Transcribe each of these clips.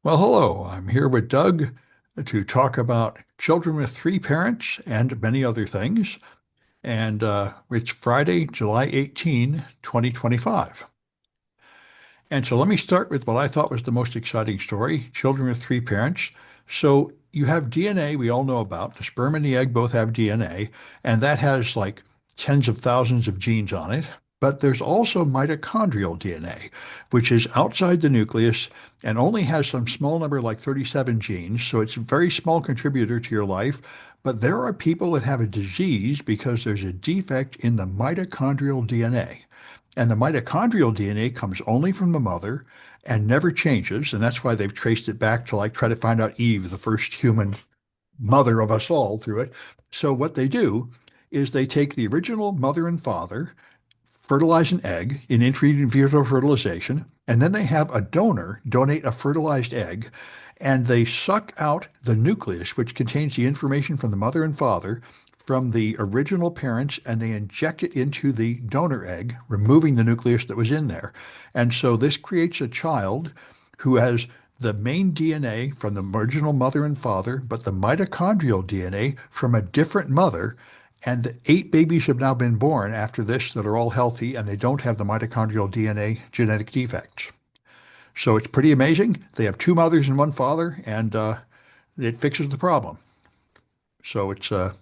Well, hello. I'm here with Doug to talk about children with three parents and many other things. And it's Friday, July 18, 2025. And so let me start with what I thought was the most exciting story, children with three parents. So you have DNA we all know about. The sperm and the egg both have DNA, and that has like tens of thousands of genes on it. But there's also mitochondrial DNA, which is outside the nucleus and only has some small number, like 37 genes. So it's a very small contributor to your life. But there are people that have a disease because there's a defect in the mitochondrial DNA. And the mitochondrial DNA comes only from the mother and never changes. And that's why they've traced it back to like try to find out Eve, the first human mother of us all, through it. So what they do is they take the original mother and father, fertilize an egg in in vitro fertilization, and then they have a donor donate a fertilized egg, and they suck out the nucleus, which contains the information from the mother and father, from the original parents, and they inject it into the donor egg, removing the nucleus that was in there. And so this creates a child who has the main DNA from the original mother and father, but the mitochondrial DNA from a different mother. And the eight babies have now been born after this that are all healthy and they don't have the mitochondrial DNA genetic defects. So it's pretty amazing. They have two mothers and one father, and it fixes the problem. So it's a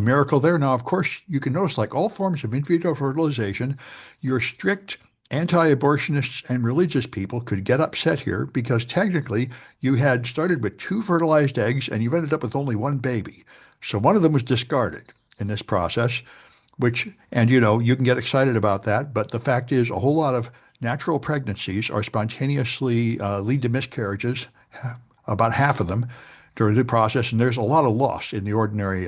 miracle there. Now, of course, you can notice, like all forms of in vitro fertilization, your strict anti-abortionists and religious people could get upset here because technically you had started with two fertilized eggs and you've ended up with only one baby. So one of them was discarded in this process, and you can get excited about that, but the fact is a whole lot of natural pregnancies are spontaneously lead to miscarriages, about half of them during the process, and there's a lot of loss in the ordinary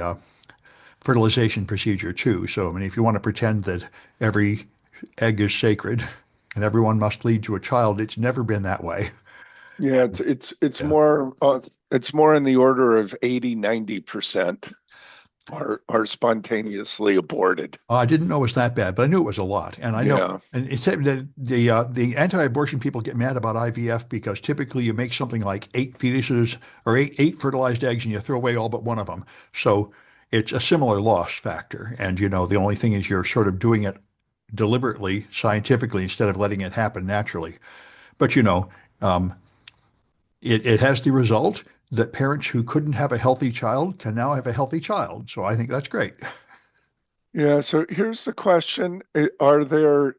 fertilization procedure too. So, I mean, if you want to pretend that every egg is sacred and everyone must lead to a child, it's never been that way. Yeah, Yeah. it's more in the order of 80-90% are spontaneously aborted. I didn't know it was that bad, but I knew it was a lot. And I know, Yeah. and it said that the anti-abortion people get mad about IVF because typically you make something like eight fetuses or eight fertilized eggs and you throw away all but one of them. So it's a similar loss factor. And the only thing is you're sort of doing it deliberately, scientifically, instead of letting it happen naturally. But um, it has the result that parents who couldn't have a healthy child can now have a healthy child. So I think that's great. Yeah, so here's the question. Are there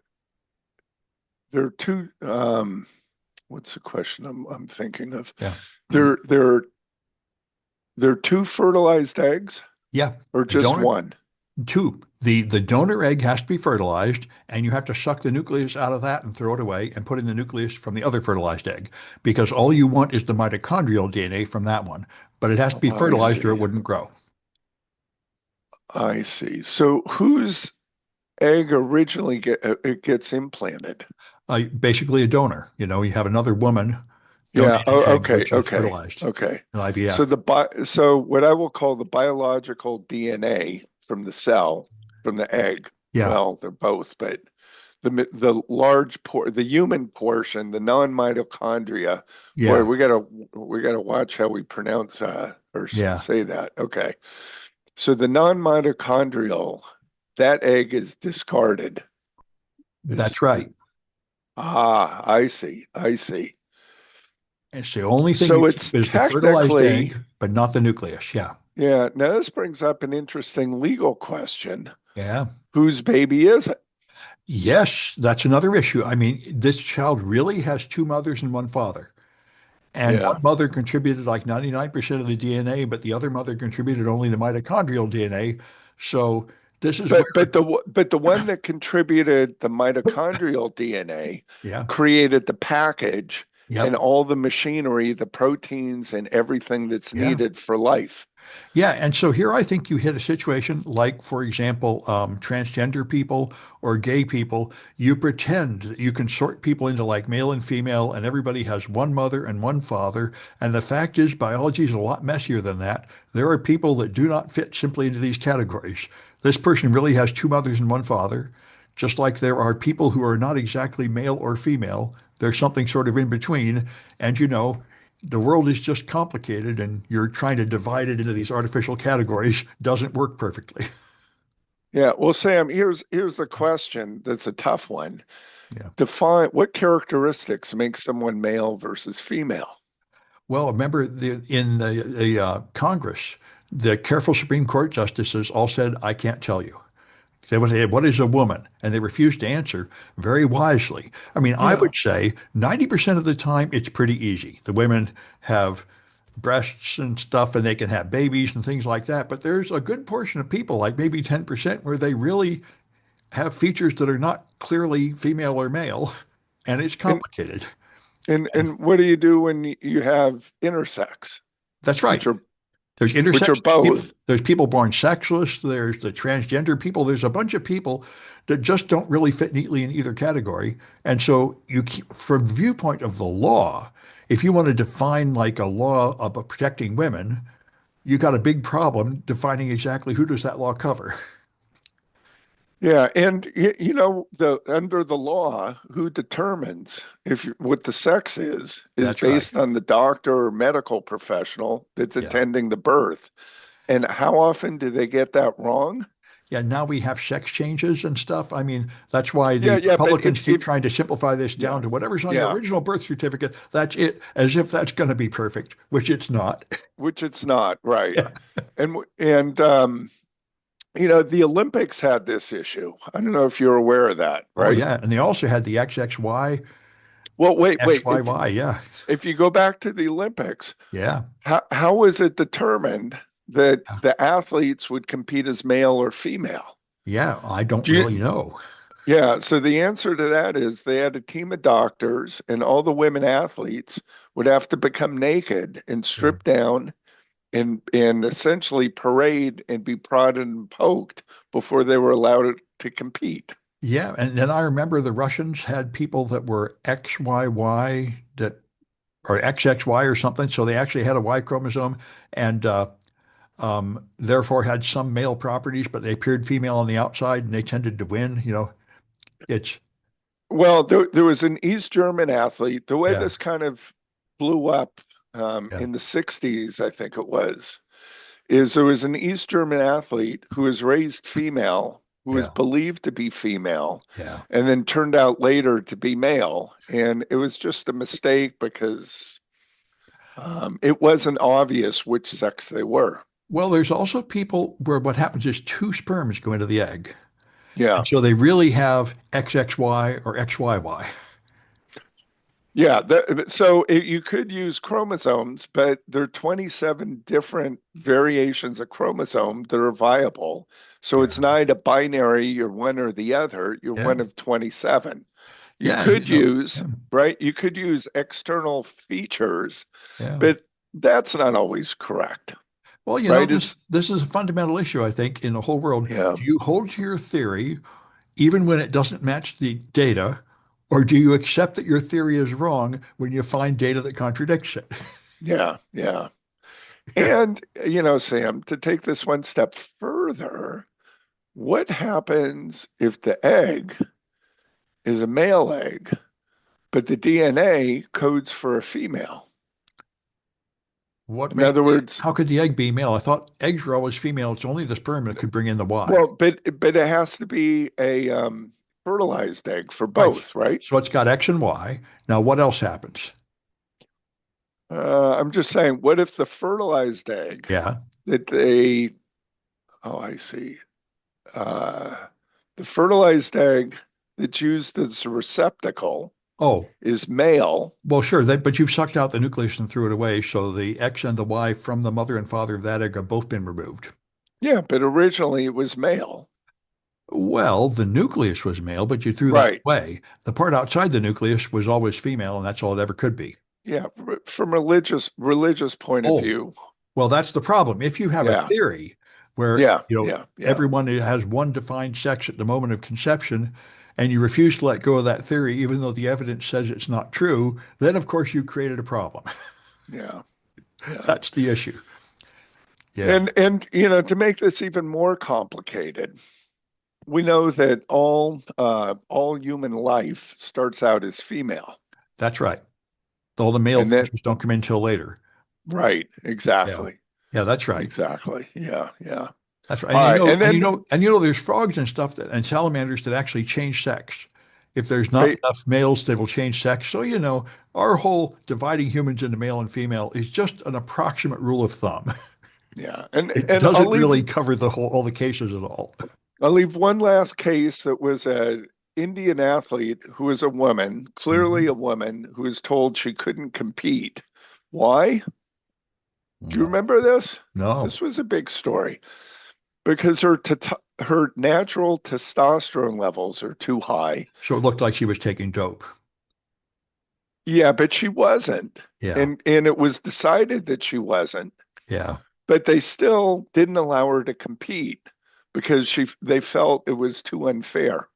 two what's the question I'm thinking of? Yeah. There there there two fertilized eggs Yeah. or The just donor, one? two, the donor egg has to be fertilized, and you have to suck the nucleus out of that and throw it away and put in the nucleus from the other fertilized egg because all you want is the mitochondrial DNA from that one, but it has to Oh, be I fertilized or it see. wouldn't grow. I see. So whose egg originally it gets implanted? Basically a donor. You have another woman Yeah. donate an Oh, egg okay. which is Okay. fertilized Okay. in So IVF. so what I will call the biological DNA from the cell, from the egg. Yeah. Well, they're both, but the human portion, the non-mitochondria. Boy, Yeah. we gotta watch how we pronounce or Yeah. say that. Okay. So the non-mitochondrial, that egg is discarded. Is That's right. I see. I see. It's the only thing you So keep it's is the fertilized technically, egg, but not the nucleus. Yeah. yeah. Now this brings up an interesting legal question. Yeah. Whose baby is it? Yes, that's another issue. I mean, this child really has two mothers and one father. And one Yeah. mother contributed like 99% of the DNA, but the other mother contributed only the mitochondrial DNA. So this is where, But the one that contributed the mitochondrial DNA yeah, created the package and yep, all the machinery, the proteins and everything that's yeah. needed for life. Yeah, and so here I think you hit a situation like, for example, transgender people or gay people. You pretend that you can sort people into like male and female, and everybody has one mother and one father. And the fact is, biology is a lot messier than that. There are people that do not fit simply into these categories. This person really has two mothers and one father, just like there are people who are not exactly male or female. There's something sort of in between. And the world is just complicated, and you're trying to divide it into these artificial categories doesn't work perfectly. Yeah. Well, Sam, here's a question that's a tough one. Yeah. Define what characteristics make someone male versus female. Well, remember in the Congress, the careful Supreme Court justices all said, "I can't tell you." They would say, "What is a woman?" And they refused to answer very wisely. I mean, I Yeah. would say 90% of the time it's pretty easy. The women have breasts and stuff, and they can have babies and things like that. But there's a good portion of people, like maybe 10%, where they really have features that are not clearly female or male, and it's And complicated. And and what do you do when you have intersex, that's right. which are There's which are intersex people. both? There's people born sexless. There's the transgender people. There's a bunch of people that just don't really fit neatly in either category. And so you keep, from the viewpoint of the law, if you want to define like a law about protecting women, you got a big problem defining exactly who does that law cover. Yeah, and you know the under the law, who determines if you, what the sex is That's right. based on the doctor or medical professional that's Yeah. attending the birth. And how often do they get that wrong? Yeah, now we have sex changes and stuff. I mean, that's why Yeah, the yeah, but Republicans keep if trying to simplify this yeah, down to whatever's on your yeah, original birth certificate. That's it, as if that's going to be perfect, which it's not. which it's not, right? Yeah. And you know, the Olympics had this issue. I don't know if you're aware of that, Oh, right? yeah. And they also had the XXY, Well, wait. XYY. Yeah. If you go back to the Olympics, Yeah. how was it determined that Yeah. the athletes would compete as male or female? Yeah. I don't Do you, really know. yeah, so the answer to that is they had a team of doctors, and all the women athletes would have to become naked and Yeah. strip down and essentially parade and be prodded and poked before they were allowed to compete. Yeah. And then I remember the Russians had people that were XYY that, or XXY or something. So they actually had a Y chromosome and therefore had some male properties, but they appeared female on the outside and they tended to win. It's, Well, there was an East German athlete. The way yeah, this kind of blew up yeah, in the 60s, I think it was, is there was an East German athlete who was raised female, who was yeah, believed to be female, yeah. and then turned out later to be male. And it was just a mistake because it wasn't obvious which sex they were. Well, there's also people where what happens is two sperms go into the egg. Yeah. And so they really have XXY or XYY. Yeah. So you could use chromosomes, but there are 27 different variations of chromosome that are viable. So Yeah, it's not a binary, you're one or the other, you're yeah, one of 27. You yeah, could use, yeah, right? You could use external features, yeah. but that's not always correct, Well, right? this this is a fundamental issue, I think, in the whole world. Yeah, Do you hold to your theory even when it doesn't match the data, or do you accept that your theory is wrong when you find data that contradicts it? yeah. Yeah. And, you know, Sam, to take this one step further, what happens if the egg is a male egg, but the DNA codes for a female? What In makes other words, how could the egg be male? I thought eggs were always female. It's only the sperm that could bring in the Y. well, but it has to be a fertilized egg for Right. both, right? So it's got X and Y. Now, what else happens? I'm just saying, what if the fertilized egg Yeah. that they, oh, I see. Uh, the fertilized egg that's used as a receptacle Oh, is male. well, sure. But you've sucked out the nucleus and threw it away. So the X and the Y from the mother and father of that egg have both been removed. Yeah, but originally it was male. Well, the nucleus was male, but you threw that Right. away. The part outside the nucleus was always female, and that's all it ever could be. Yeah, from religious point of Oh, view. well, that's the problem. If you have a Yeah. theory where, Yeah. everyone has one defined sex at the moment of conception, and you refuse to let go of that theory, even though the evidence says it's not true, then of course you created a problem. Yeah. Yeah. That's the issue. Yeah, And you know, to make this even more complicated, we know that all human life starts out as female. that's right. All the male And then, features don't come in till later. right, Yeah. exactly. Yeah, that's right. Exactly. Yeah, yeah. That's right. All right. And then, There's frogs and stuff that and salamanders that actually change sex. If there's not right, enough males, they will change sex. So, our whole dividing humans into male and female is just an approximate rule of thumb. yeah. It And doesn't really cover all the cases at all. I'll leave one last case that was an Indian athlete who was a woman, clearly Mhm. a woman, who was told she couldn't compete. Why? Do you No, remember this? no. This was a big story because her natural testosterone levels are too high. So it looked like she was taking dope. Yeah, but she wasn't. Yeah, And it was decided that she wasn't, yeah. but they still didn't allow her to compete because they felt it was too unfair.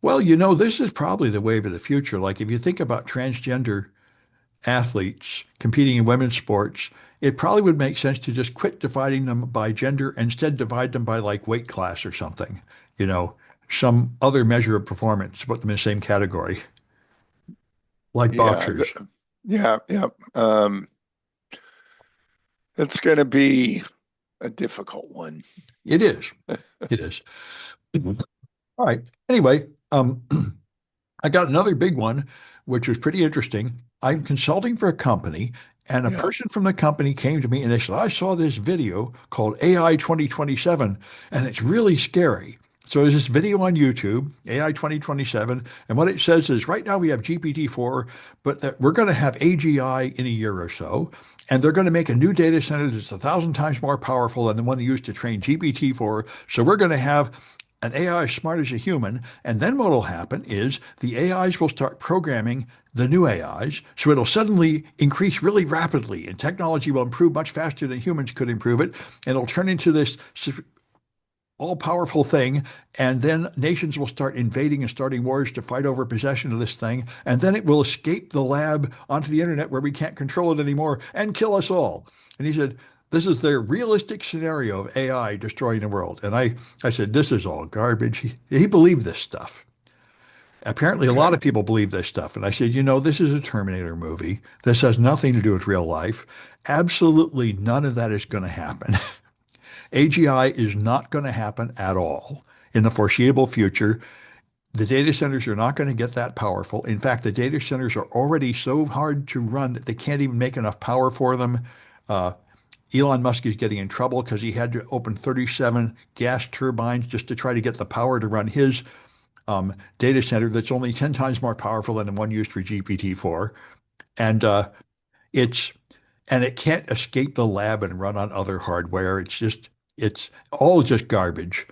Well, this is probably the wave of the future. Like if you think about transgender athletes competing in women's sports, it probably would make sense to just quit dividing them by gender and instead divide them by like weight class or something, you know, some other measure of performance, put them in the same category, like Yeah, boxers. yeah, yeah. It's going to be a difficult one. It is. It is. All right. Anyway, I got another big one, which was pretty interesting. I'm consulting for a company, and a Yeah, person from the company came to me and they said, I saw this video called AI 2027, and it's really scary. So there's this video on YouTube, AI 2027, and what it says is right now we have GPT-4, but that we're going to have AGI in a year or so, and they're going to make a new data center that's 1,000 times more powerful than the one they used to train GPT-4. So we're going to have an AI as smart as a human. And then what will happen is the AIs will start programming the new AIs. So it'll suddenly increase really rapidly and technology will improve much faster than humans could improve it. And it'll turn into this all powerful thing. And then nations will start invading and starting wars to fight over possession of this thing. And then it will escape the lab onto the internet where we can't control it anymore and kill us all. And he said, this is their realistic scenario of AI destroying the world. And I said, this is all garbage. He believed this stuff. Apparently, a lot okay. of people believe this stuff. And I said, this is a Terminator movie. This has nothing to do with real life. Absolutely none of that is going to happen. AGI is not going to happen at all in the foreseeable future. The data centers are not going to get that powerful. In fact, the data centers are already so hard to run that they can't even make enough power for them. Uh, Elon Musk is getting in trouble because he had to open 37 gas turbines just to try to get the power to run his data center that's only 10 times more powerful than the one used for GPT-4. And it's and it can't escape the lab and run on other hardware. It's all just garbage.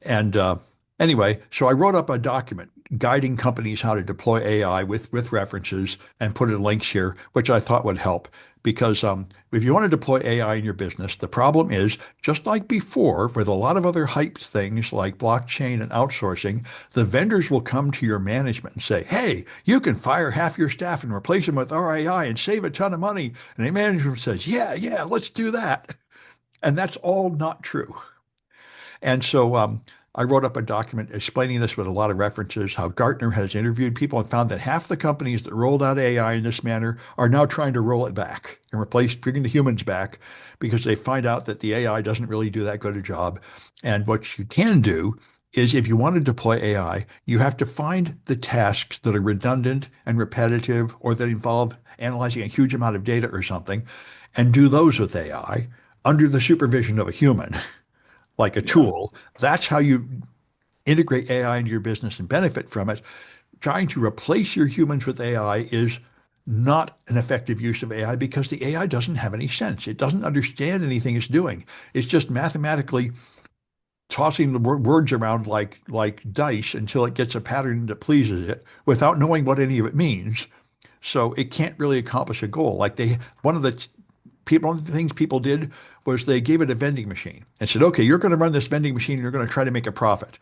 And anyway, so I wrote up a document guiding companies how to deploy AI with references and put in links here, which I thought would help. Because if you want to deploy AI in your business, the problem is just like before, with a lot of other hype things like blockchain and outsourcing, the vendors will come to your management and say, hey, you can fire half your staff and replace them with our AI and save a ton of money. And the management says, yeah, yeah, let's do that. And that's all not true. And so I wrote up a document explaining this with a lot of references, how Gartner has interviewed people and found that half the companies that rolled out AI in this manner are now trying to roll it back and bringing the humans back because they find out that the AI doesn't really do that good a job. And what you can do is if you want to deploy AI, you have to find the tasks that are redundant and repetitive or that involve analyzing a huge amount of data or something and do those with AI under the supervision of a human like a Yeah, tool. That's how you integrate AI into your business and benefit from it. Trying to replace your humans with AI is not an effective use of AI because the AI doesn't have any sense. It doesn't understand anything it's doing. It's just mathematically tossing the words around like dice until it gets a pattern that pleases it without knowing what any of it means. So it can't really accomplish a goal. One of the one of the things people did was they gave it a vending machine and said, okay, you're going to run this vending machine and you're going to try to make a profit.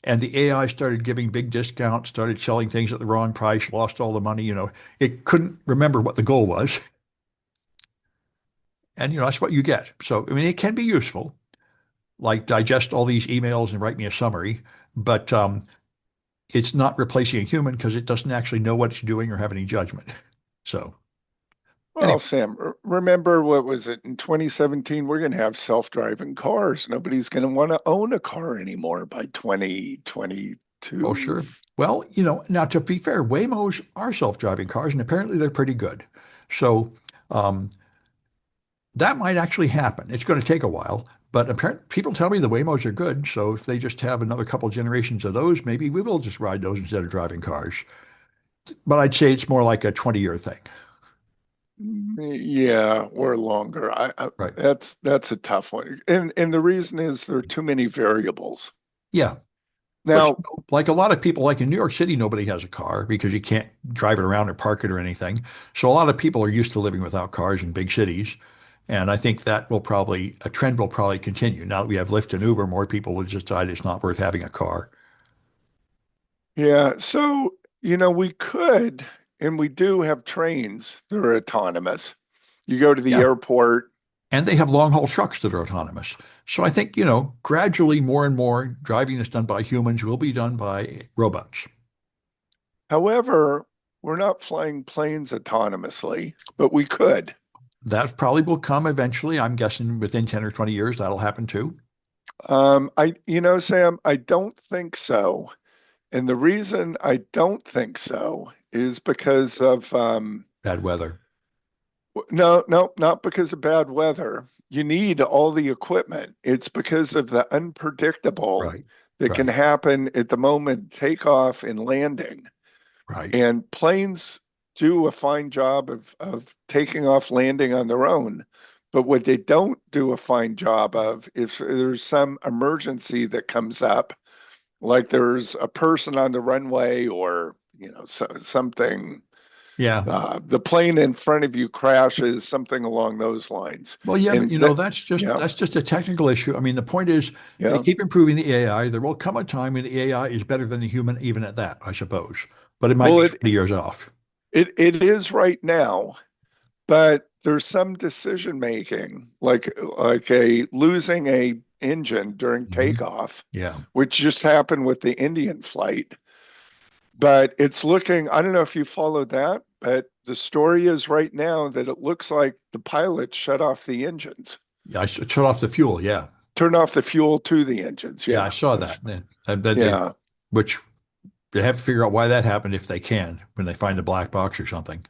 And the AI started giving big discounts, started selling things at the wrong price, lost all the money. It couldn't remember what the goal was. And, that's what you get. So, I mean, it can be useful, like digest all these emails and write me a summary, but it's not replacing a human because it doesn't actually know what it's doing or have any judgment. So, Well, Anyway, Sam, remember what was it in 2017? We're going to have self-driving cars. Nobody's going to want to own a car anymore by well, 2022. sure. Well, now to be fair, Waymos are self-driving cars, and apparently they're pretty good. So um, that might actually happen. It's going to take a while, but apparently people tell me the Waymos are good. So if they just have another couple generations of those, maybe we will just ride those instead of driving cars. But I'd say it's more like a 20-year thing. Yeah, or longer. Right. That's a tough one. And the reason is there are too many variables. Yeah. But Now, like a lot of people, like in New York City, nobody has a car because you can't drive it around or park it or anything. So a lot of people are used to living without cars in big cities. And I think a trend will probably continue. Now that we have Lyft and Uber, more people will just decide it's not worth having a car. yeah, so we could, and we do have trains that are autonomous. You go to the Yeah. airport. And they have long haul trucks that are autonomous. So I think, gradually more and more driving that's done by humans will be done by robots. However, we're not flying planes autonomously, but we could. That probably will come eventually. I'm guessing within 10 or 20 years, that'll happen too. Sam, I don't think so. And the reason I don't think so is because of Bad weather. no, no, not because of bad weather. You need all the equipment. It's because of the unpredictable Right. that can Right. happen at the moment takeoff and landing. Right. And planes do a fine job of taking off, landing on their own. But what they don't do a fine job of, if there's some emergency that comes up, like there's a person on the runway or, something, Yeah. the plane in front of you crashes, something along those lines. Well, yeah, but And that, yeah, that's just a technical issue. I mean, the point is they yeah. keep improving the AI. There will come a time when the AI is better than the human, even at that, I suppose. But it might Well, be it 20 years off. it is right now. But there's some decision making, like a losing a engine during Hmm. takeoff, Yeah. which just happened with the Indian flight. But it's looking, I don't know if you followed that, but the story is right now that it looks like the pilot shut off the engines, Yeah. I shut off the fuel. Yeah. turned off the fuel to the engines. Yeah. I Yeah. saw that. Yeah. Which they have to figure out why that happened if they can, when they find a black box or something.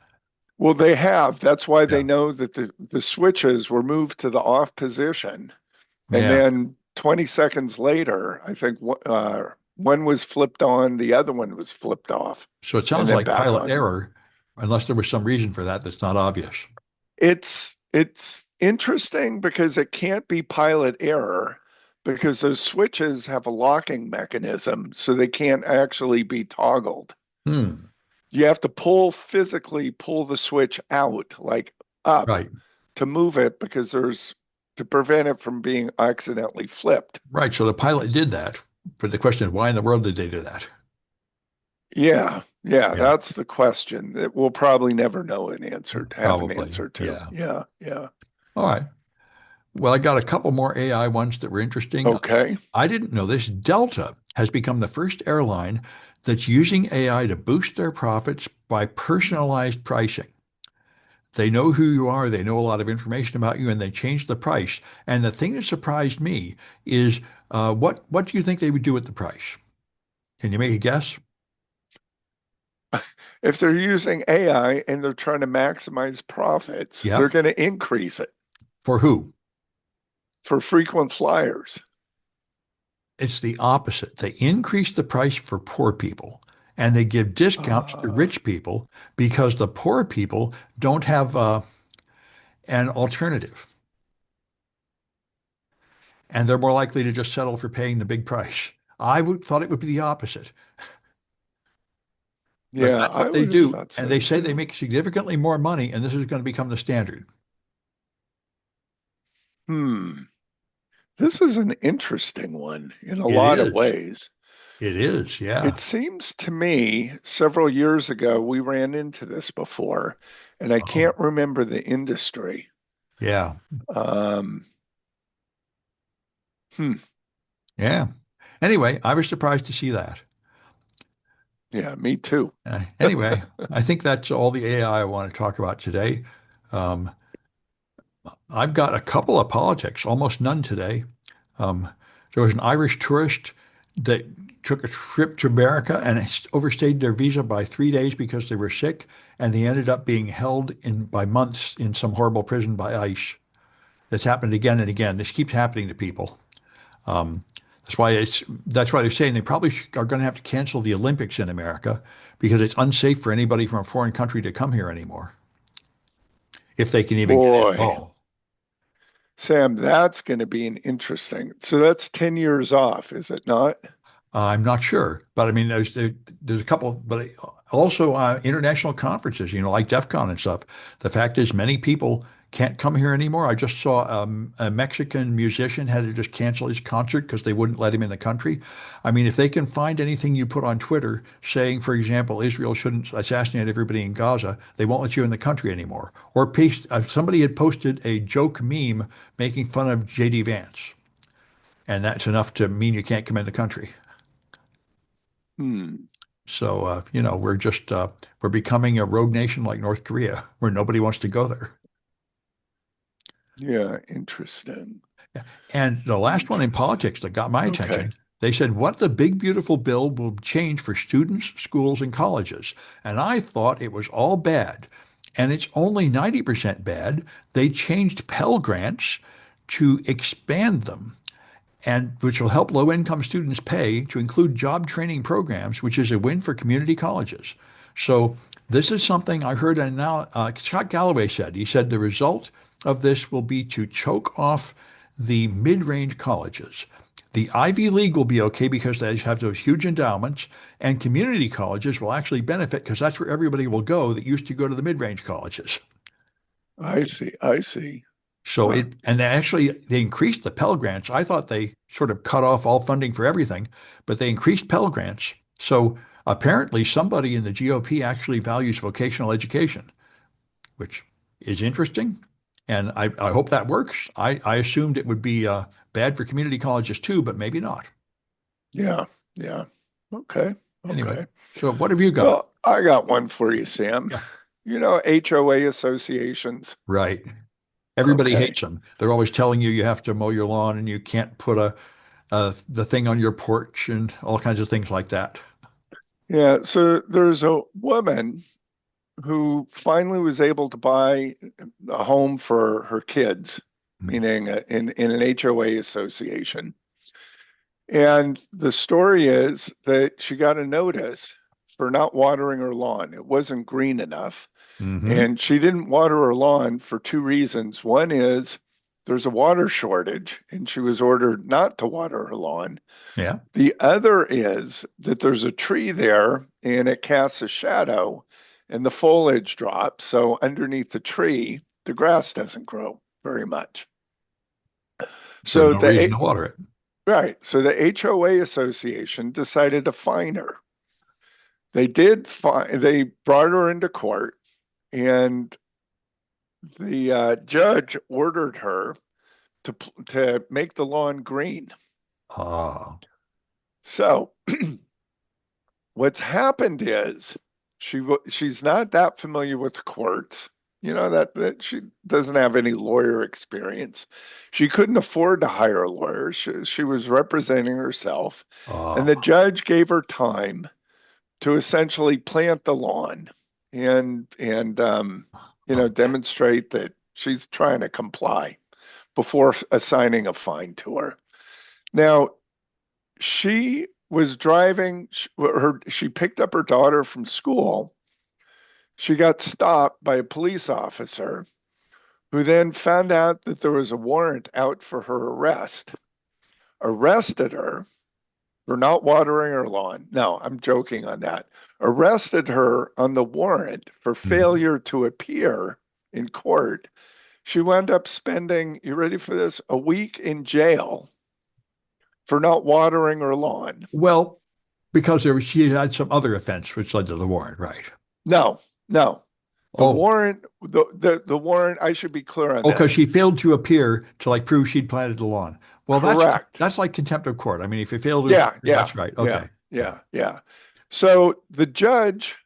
Well, they have. That's why they Yeah. know that the switches were moved to the off position. And Yeah. then 20 seconds later, I think one was flipped on, the other one was flipped off, So it and sounds then like back pilot on. error, unless there was some reason for that that's not obvious. It's interesting because it can't be pilot error because those switches have a locking mechanism, so they can't actually be toggled. Hmm. You have to physically pull the switch out, like up, Right. to move it because there's to prevent it from being accidentally flipped. Right. So the pilot did that. But the question is, why in the world did they do that? Yeah, yeah, Yeah. that's the question that we'll probably never know an answer, have an Probably. answer to. Yeah. Yeah, yeah. All right. Well, I got a couple more AI ones that were interesting. Okay. I didn't know this. Delta has become the first airline that's using AI to boost their profits by personalized pricing. They know who you are, they know a lot of information about you, and they change the price. And the thing that surprised me is what do you think they would do with the price? Can you make a guess? If they're using AI and they're trying to maximize profits, they're Yep. going to increase it For who? for frequent flyers. It's the opposite. They increase the price for poor people and they give discounts to Uh, rich people because the poor people don't have an alternative. And they're more likely to just settle for paying the big price. Thought it would be the opposite, but yeah, that's I what they would have do. thought And so they say they too. make significantly more money, and this is going to become the standard. Hmm. This is an interesting one in a It lot of is. ways. It is. It Yeah. seems to me several years ago we ran into this before, and I Oh, can't remember the industry. yeah. Um, hmm. Yeah. Anyway, I was surprised to see that. Yeah, me too. Anyway, I think that's all the AI I want to talk about today. Um, I've got a couple of politics, almost none today. Um, there was an Irish tourist that took a trip to America and overstayed their visa by 3 days because they were sick, and they ended up being held in by months in some horrible prison by ICE. That's happened again and again. This keeps happening to people. Um, that's why they're saying they probably are going to have to cancel the Olympics in America because it's unsafe for anybody from a foreign country to come here anymore, if they can even get in at Boy, all. Sam, that's going to be an interesting. So that's 10 years off, is it not? I'm not sure, but I mean, there's a couple, but also international conferences, like DEF CON and stuff. The fact is, many people can't come here anymore. I just saw a Mexican musician had to just cancel his concert because they wouldn't let him in the country. I mean, if they can find anything you put on Twitter saying, for example, Israel shouldn't assassinate everybody in Gaza, they won't let you in the country anymore. Or somebody had posted a joke meme making fun of JD Vance, and that's enough to mean you can't come in the country. Hmm. So, we're becoming a rogue nation like North Korea, where nobody wants to go there. Yeah, interesting. And the last one in Interesting. politics that got my Okay. attention, they said, what the big beautiful bill will change for students, schools, and colleges. And I thought it was all bad. And it's only 90% bad. They changed Pell Grants to expand them, and which will help low-income students pay to include job training programs, which is a win for community colleges. So this is something I heard, and now Scott Galloway said. He said the result of this will be to choke off the mid-range colleges. The Ivy League will be okay because they have those huge endowments, and community colleges will actually benefit because that's where everybody will go that used to go to the mid-range colleges. I see. I see. So Huh. they increased the Pell Grants. I thought they sort of cut off all funding for everything, but they increased Pell Grants. So apparently somebody in the GOP actually values vocational education, which is interesting. And I hope that works. I assumed it would be bad for community colleges too, but maybe not. Yeah. Yeah. Okay. Anyway, Okay. so what have you got? Well, I got one for you, Sam. Yeah, You know, HOA associations. right. Everybody Okay. hates them. They're always telling you have to mow your lawn and you can't put the thing on your porch and all kinds of things like that. Yeah. So there's a woman who finally was able to buy a home for her kids, Hmm. meaning in an HOA association. And the story is that she got a notice for not watering her lawn. It wasn't green enough. Mm-hmm. And she didn't water her lawn for two reasons. One is there's a water shortage, and she was ordered not to water her lawn. Yeah. The other is that there's a tree there and it casts a shadow and the foliage drops. So underneath the tree, the grass doesn't grow very much. So So no reason the to water it. right, so the HOA association decided to fine her. They did fine, they brought her into court, and the judge ordered her to make the lawn green. Ah, So what's happened is she's not that familiar with the courts. You know that she doesn't have any lawyer experience. She couldn't afford to hire a lawyer. She was representing herself, and the ah, judge gave her time to essentially plant the lawn and okay. demonstrate that she's trying to comply before assigning a fine to her. Now, she was driving she picked up her daughter from school. She got stopped by a police officer who then found out that there was a warrant out for her arrest, arrested her for not watering her lawn. No, I'm joking on that. Arrested her on the warrant for Mhm. failure to appear in court. She wound up spending, you ready for this, a week in jail for not watering her lawn. Well, because she had some other offense which led to the warrant, right? No, no. The Oh, warrant, the warrant, I should be clear on oh, because this. she failed to appear to like prove she'd planted the lawn. Well, Correct. that's like contempt of court. I mean, if you fail to Yeah, appear, yeah, that's right. yeah, Okay. Yeah. yeah, yeah. So the judge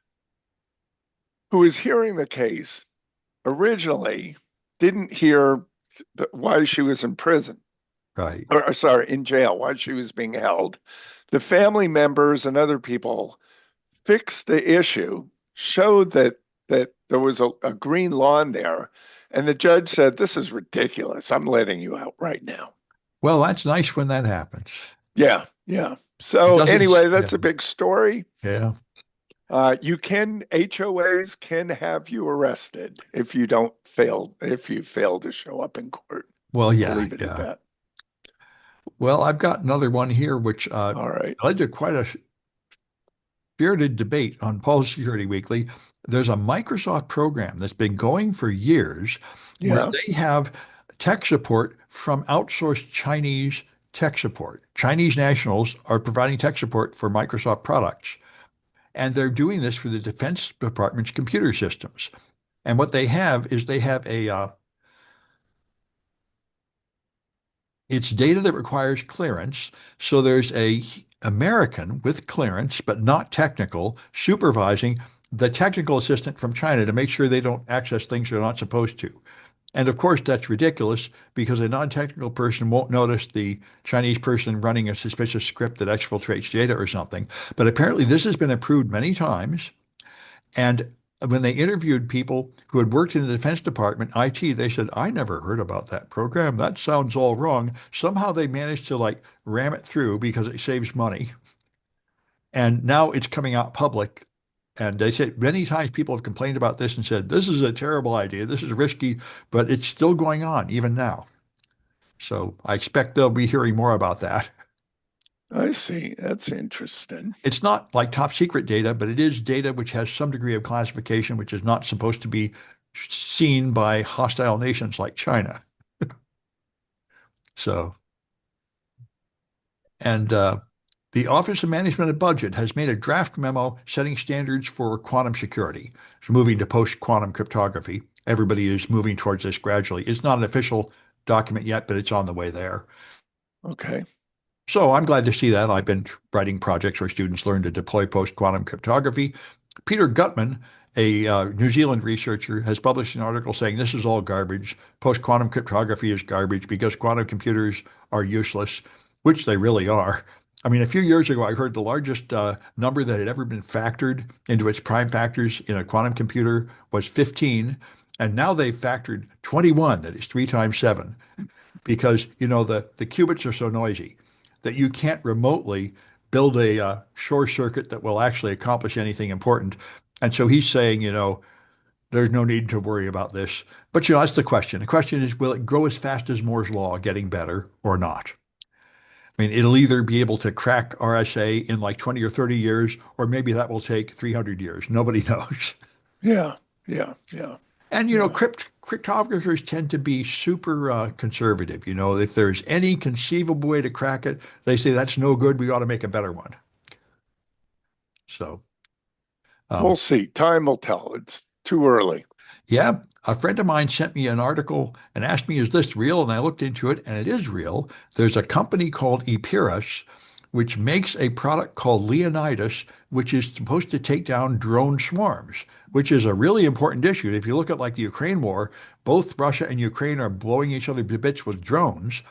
who is hearing the case originally didn't hear why she was in prison, Right. or sorry, in jail, why she was being held. The family members and other people fixed the issue, showed that there was a green lawn there, and the judge said, "This is ridiculous. I'm letting you out right now." Well, that's nice when that happens. Yeah, yeah. It So doesn't, anyway, yeah, that's a big story. yeah. You can HOAs can have you arrested if you fail to show up in court. Well, I'll yeah, leave it at yeah. that. Well, I've got another one here, which All right. led to quite a spirited debate on Policy Security Weekly. There's a Microsoft program that's been going for years where Yeah. they have tech support from outsourced Chinese tech support. Chinese nationals are providing tech support for Microsoft products, and they're doing this for the Defense Department's computer systems. And what they have is they have it's data that requires clearance. So there's a American with clearance, but not technical, supervising the technical assistant from China to make sure they don't access things they're not supposed to. And of course, that's ridiculous because a non-technical person won't notice the Chinese person running a suspicious script that exfiltrates data or something. But apparently, this has been approved many times. And when they interviewed people who had worked in the Defense Department, IT, they said, I never heard about that program. That sounds all wrong. Somehow they managed to like ram it through because it saves money. And now it's coming out public. And they said many times people have complained about this and said, this is a terrible idea. This is risky, but it's still going on even now. So I expect they'll be hearing more about that. I see. That's interesting. It's not like top secret data, but it is data which has some degree of classification, which is not supposed to be seen by hostile nations like China. So, and the Office of Management and Budget has made a draft memo setting standards for quantum security. It's moving to post-quantum cryptography. Everybody is moving towards this gradually. It's not an official document yet, but it's on the way there. Okay. So I'm glad to see that. I've been writing projects where students learn to deploy post-quantum cryptography. Peter Gutman, a New Zealand researcher, has published an article saying this is all garbage. Post-quantum cryptography is garbage because quantum computers are useless, which they really are. I mean, a few years ago, I heard the largest number that had ever been factored into its prime factors in a quantum computer was 15, and now they've factored 21, that is 3 times 7, because, you know, the qubits are so noisy that you can't remotely build a short circuit that will actually accomplish anything important. And so he's saying, you know, there's no need to worry about this. But, you know, that's the question. The question is, will it grow as fast as Moore's law, getting better or not? I mean, it'll either be able to crack RSA in like 20 or 30 years, or maybe that will take 300 years. Nobody knows. Yeah. Yeah. Yeah. And, you know, Yeah. cryptographers tend to be super conservative. You know, if there's any conceivable way to crack it, they say that's no good. We ought to make a better one. So, We'll um, see. Time will tell. It's too early. yeah, a friend of mine sent me an article and asked me, is this real? And I looked into it, and it is real. There's a company called Epirus, which makes a product called Leonidas, which is supposed to take down drone swarms, which is a really important issue. If you look at like the Ukraine war, both Russia and Ukraine are blowing each other to bits with drones.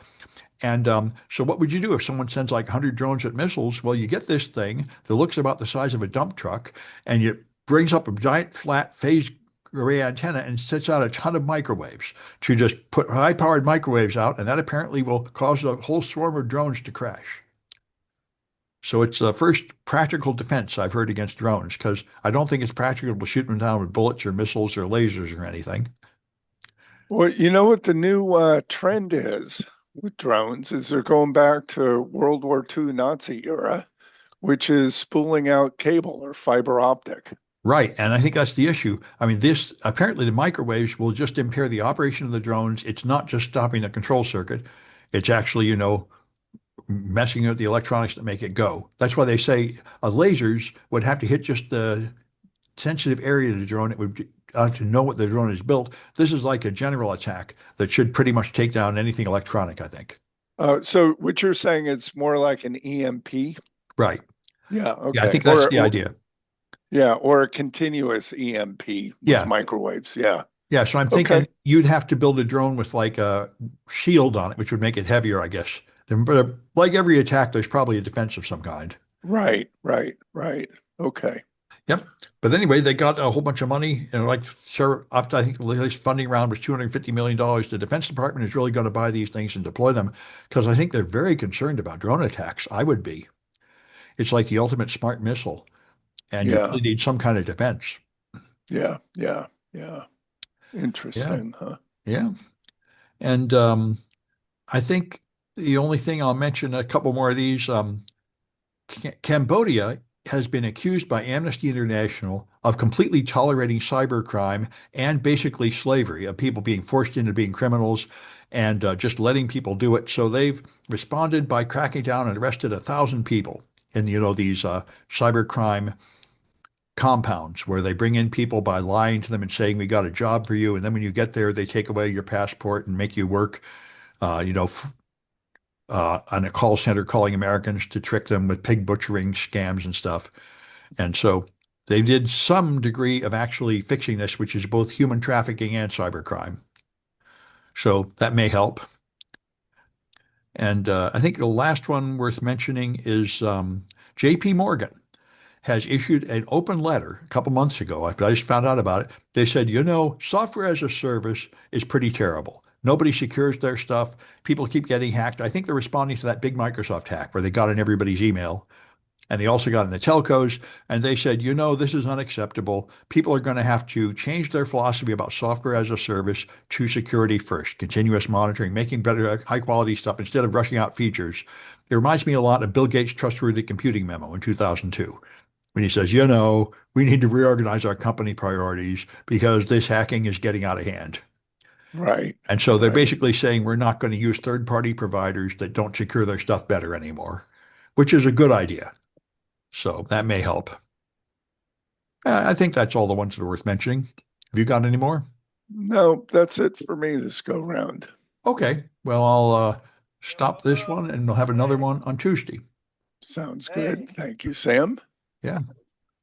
And so what would you do if someone sends like 100 drones with missiles? Well, you get this thing that looks about the size of a dump truck, and it brings up a giant flat phased array antenna and sets out a ton of microwaves to just put high-powered microwaves out, and that apparently will cause a whole swarm of drones to crash. So it's the first practical defense I've heard against drones because I don't think it's practical to shoot them down with bullets or missiles or lasers or anything. Well, you know what the new trend is with drones is they're going back to World War II Nazi era, which is spooling out cable or fiber optic. Right. And I think that's the issue. I mean, this apparently the microwaves will just impair the operation of the drones. It's not just stopping the control circuit. It's actually, you know, messing with the electronics that make it go. That's why they say lasers would have to hit just the sensitive area of the drone. It would have to know what the drone is built. This is like a general attack that should pretty much take down anything electronic, I think. So what you're saying it's more like an EMP? Right. Yeah, Yeah, I okay. think that's the idea. Yeah, or a continuous EMP with Yeah. microwaves. Yeah. Yeah, so I'm Okay. thinking you'd have to build a drone with like a shield on it, which would make it heavier, I guess. But like every attack, there's probably a defense of some kind. Right, right, right. Okay. Yep. But anyway, they got a whole bunch of money, and like sure, up to, I think the latest funding round was $250 million. The Defense Department is really going to buy these things and deploy them because I think they're very concerned about drone attacks. I would be. It's like the ultimate smart missile, and you Yeah, really need some kind of defense. yeah, yeah, yeah. Yeah, Interesting, huh? yeah. And I think the only thing I'll mention a couple more of these. Cambodia has been accused by Amnesty International of completely tolerating cybercrime and basically slavery, of people being forced into being criminals and just letting people do it. So they've responded by cracking down and arrested 1,000 people in these cybercrime compounds where they bring in people by lying to them and saying we got a job for you, and then when you get there, they take away your passport and make you work. On a call center calling Americans to trick them with pig butchering scams and stuff. And so they did some degree of actually fixing this, which is both human trafficking and cybercrime. So that may help. And I think the last one worth mentioning is J.P. Morgan has issued an open letter a couple months ago. I just found out about it. They said, software as a service is pretty terrible. Nobody secures their stuff. People keep getting hacked. I think they're responding to that big Microsoft hack where they got in everybody's email. And they also got in the telcos, and they said, this is unacceptable. People are going to have to change their philosophy about software as a service to security first, continuous monitoring, making better, high quality stuff instead of rushing out features. It reminds me a lot of Bill Gates' trustworthy computing memo in 2002 when he says, we need to reorganize our company priorities because this hacking is getting out of hand. Right, And so they're right. basically saying we're not going to use third party providers that don't secure their stuff better anymore, which is a good idea. So that may help. I think that's all the ones that are worth mentioning. Have you got any more? No, that's it for me this go round. Okay. Well, I'll stop this one and we'll have another one on Tuesday. Sounds good. Thank you, Sam. Yeah.